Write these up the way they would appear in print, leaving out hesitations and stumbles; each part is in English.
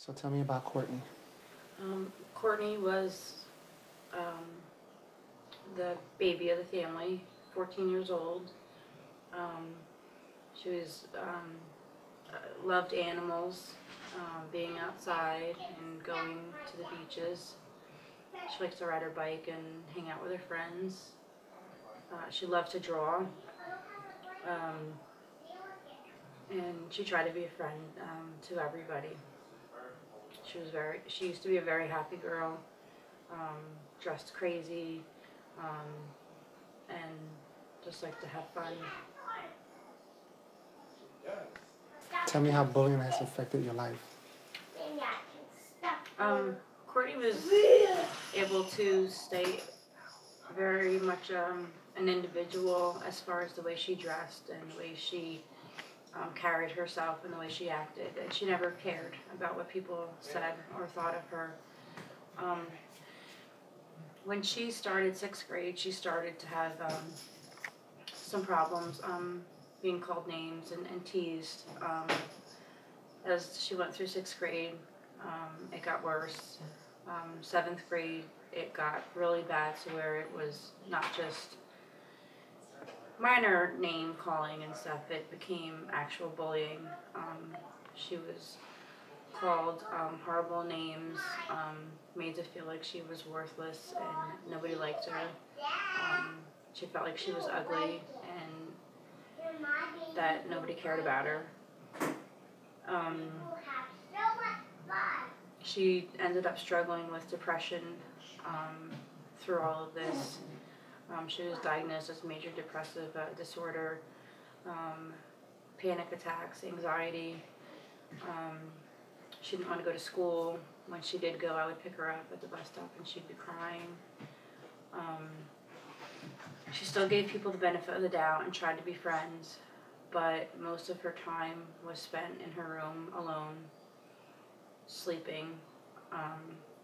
So tell me about Courtney. Courtney was the baby of the family, 14 years old. She was loved animals, being outside and going to the beaches. She liked to ride her bike and hang out with her friends. She loved to draw, and she tried to be a friend to everybody. She used to be a very happy girl, dressed crazy, and just liked to have fun. Tell me how bullying has affected your life. Courtney was able to stay very much an individual as far as the way she dressed and the way she carried herself and the way she acted, and she never cared about what people said or thought of her. When she started 6th grade, she started to have some problems, being called names and teased. As she went through 6th grade, it got worse. 7th grade, it got really bad to where it was not just minor name calling and stuff. It became actual bullying. She was called horrible names, made to feel like she was worthless and nobody liked her. She felt like she was ugly and that nobody cared about her. She ended up struggling with depression through all of this. She was diagnosed with major depressive disorder, panic attacks, anxiety. She didn't want to go to school. When she did go, I would pick her up at the bus stop and she'd be crying. She still gave people the benefit of the doubt and tried to be friends, but most of her time was spent in her room alone, sleeping,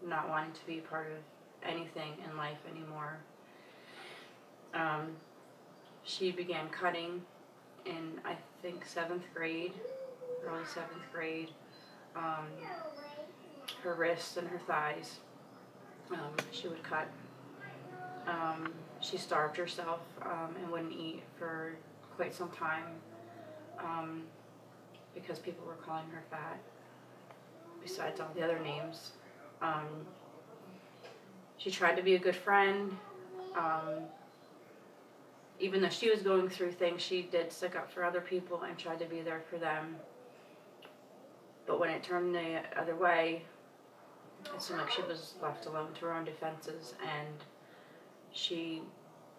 not wanting to be part of anything in life anymore. She began cutting in, I think, 7th grade, early 7th grade, her wrists and her thighs. She would cut. She starved herself and wouldn't eat for quite some time because people were calling her fat, besides all the other names. She tried to be a good friend. Even though she was going through things, she did stick up for other people and tried to be there for them. But when it turned the other way, it seemed like she was left alone to her own defenses, and she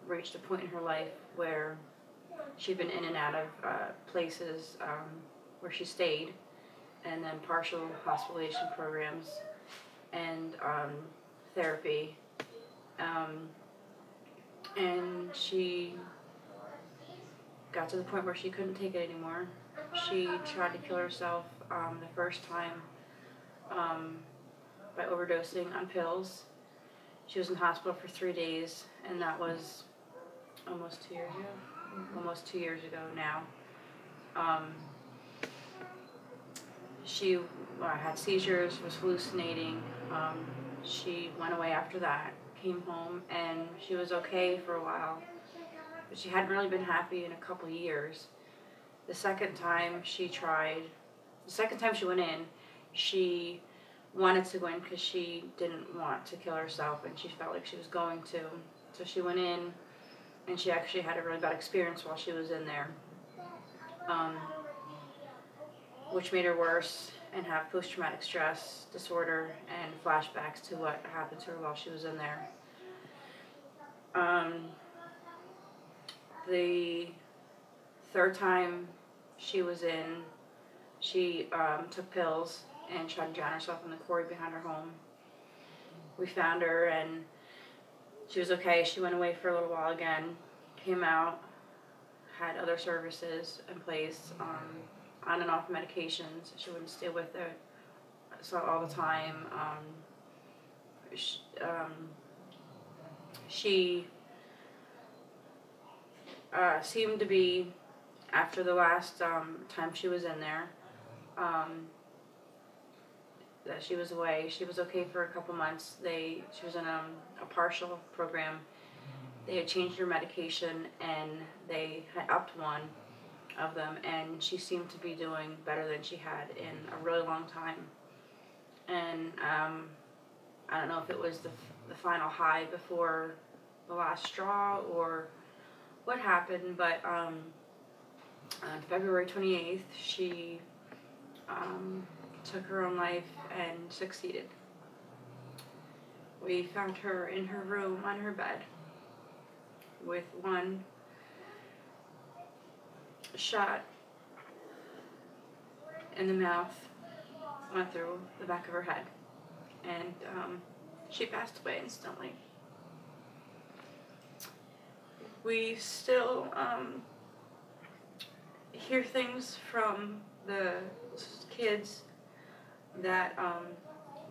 reached a point in her life where she'd been in and out of places where she stayed, and then partial hospitalization programs and therapy. And she got to the point where she couldn't take it anymore. She tried to kill herself the first time by overdosing on pills. She was in hospital for 3 days, and that was almost 2 years ago. Almost 2 years ago now. She had seizures, was hallucinating. She went away after that, came home, and she was okay for a while. But she hadn't really been happy in a couple years. The second time she went in, she wanted to go in because she didn't want to kill herself, and she felt like she was going to. So she went in, and she actually had a really bad experience while she was in there, which made her worse and have post-traumatic stress disorder and flashbacks to what happened to her while she was in there. The third time she was in, she took pills and tried to drown herself in the quarry behind her home. We found her, and she was okay. She went away for a little while again, came out, had other services in place, on and off medications. She wouldn't stay with her all the time. She seemed to be, after the last time she was in there, that she was away. She was okay for a couple months. She was in a partial program. They had changed her medication, and they had upped one of them, and she seemed to be doing better than she had in a really long time. And I don't know if it was the final high before the last straw or what happened, but on February 28th, she took her own life and succeeded. We found her in her room on her bed with one shot in the mouth, went through the back of her head, and she passed away instantly. We still hear things from the kids that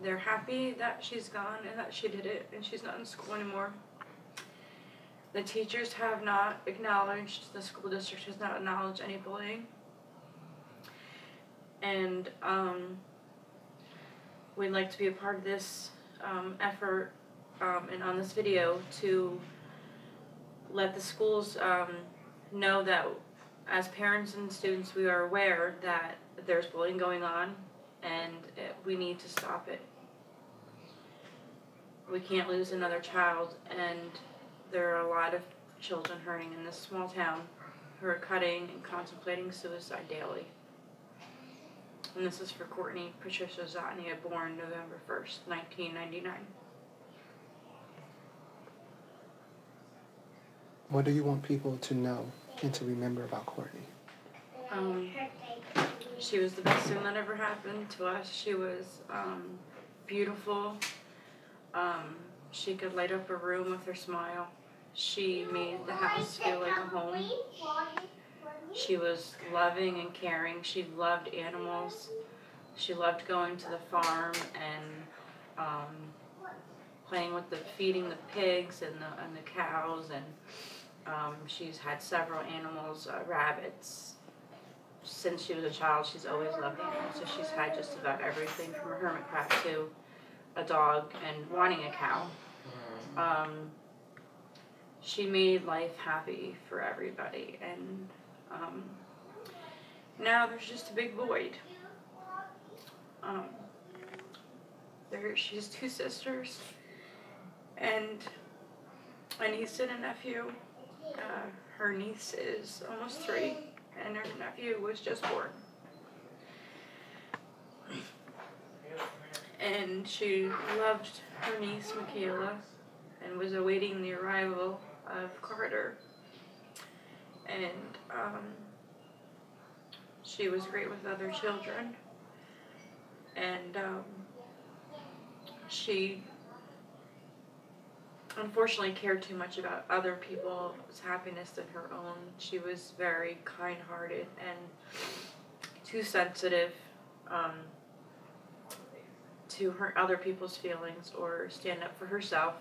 they're happy that she's gone and that she did it and she's not in school anymore. The teachers have not acknowledged, the school district has not acknowledged any bullying. And we'd like to be a part of this effort and on this video to let the schools know that as parents and students we are aware that there's bullying going on and we need to stop it. We can't lose another child, and there are a lot of children hurting in this small town who are cutting and contemplating suicide daily. And this is for Courtney Patricia Zotynia, born November 1st, 1999. What do you want people to know and to remember about Courtney? She was the best thing that ever happened to us. She was beautiful. She could light up a room with her smile. She made the house feel like a home. She was loving and caring. She loved animals. She loved going to the farm and playing with feeding the pigs and the cows, and she's had several animals, rabbits. Since she was a child, she's always loved animals, so she's had just about everything from a hermit crab to a dog and wanting a cow. She made life happy for everybody, and now there's just a big void. She has two sisters and a niece and a nephew. Her niece is almost 3, and her nephew was just born. And she loved her niece, Michaela, and was awaiting the arrival of Carter. And she was great with other children. And she unfortunately cared too much about other people's happiness than her own. She was very kind-hearted and too sensitive to hurt other people's feelings or stand up for herself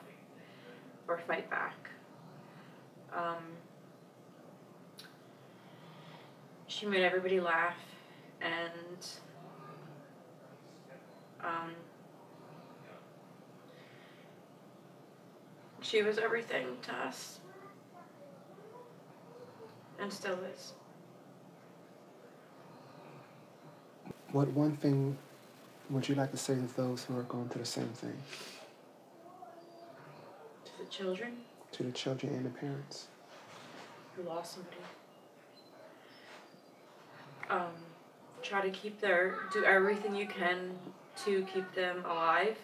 or fight back. She made everybody laugh, and she was everything to us, and still is. What one thing would you like to say to those who are going through the same thing? To the children? To the children and the parents. Who lost somebody. Try to do everything you can to keep them alive.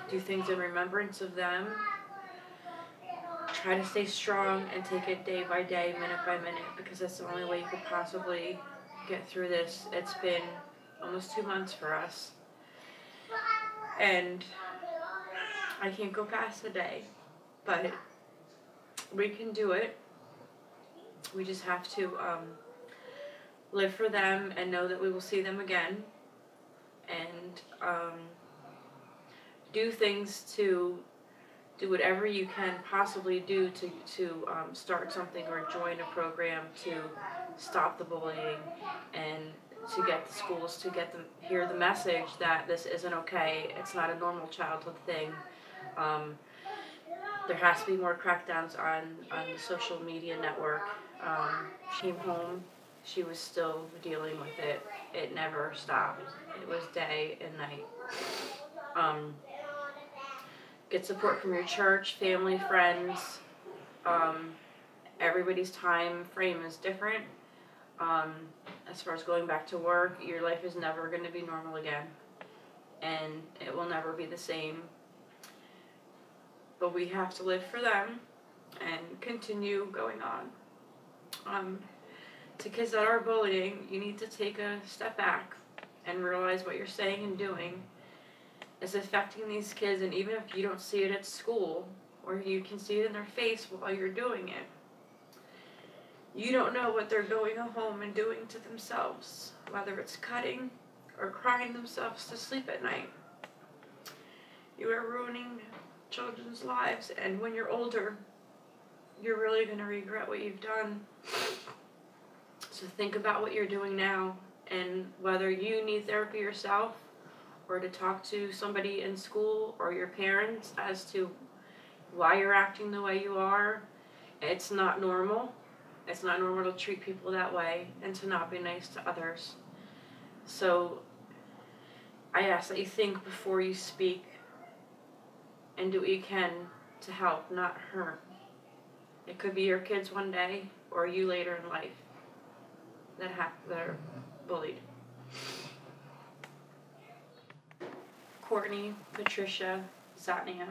Do things in remembrance of them. Try to stay strong and take it day by day, minute by minute, because that's the only way you could possibly get through this. It's been almost 2 months for us, and I can't go past a day, but we can do it. We just have to live for them and know that we will see them again, and do things to do whatever you can possibly do to start something or join a program to stop the bullying and to get the schools to get them hear the message that this isn't okay. It's not a normal childhood thing. There has to be more crackdowns on the social media network. She came home, she was still dealing with it. It never stopped. It was day and night. Get support from your church, family, friends. Everybody's time frame is different. As far as going back to work, your life is never going to be normal again. And it will never be the same. But we have to live for them and continue going on. To kids that are bullying, you need to take a step back and realize what you're saying and doing is affecting these kids, and even if you don't see it at school, or you can see it in their face while you're doing it, you don't know what they're going home and doing to themselves, whether it's cutting or crying themselves to sleep at night. You are ruining children's lives, and when you're older, you're really going to regret what you've done. So think about what you're doing now, and whether you need therapy yourself, or to talk to somebody in school or your parents as to why you're acting the way you are. It's not normal. It's not normal to treat people that way and to not be nice to others. So I ask that you think before you speak and do what you can to help, not hurt. It could be your kids one day or you later in life that are bullied. Courtney Patricia Zotynia.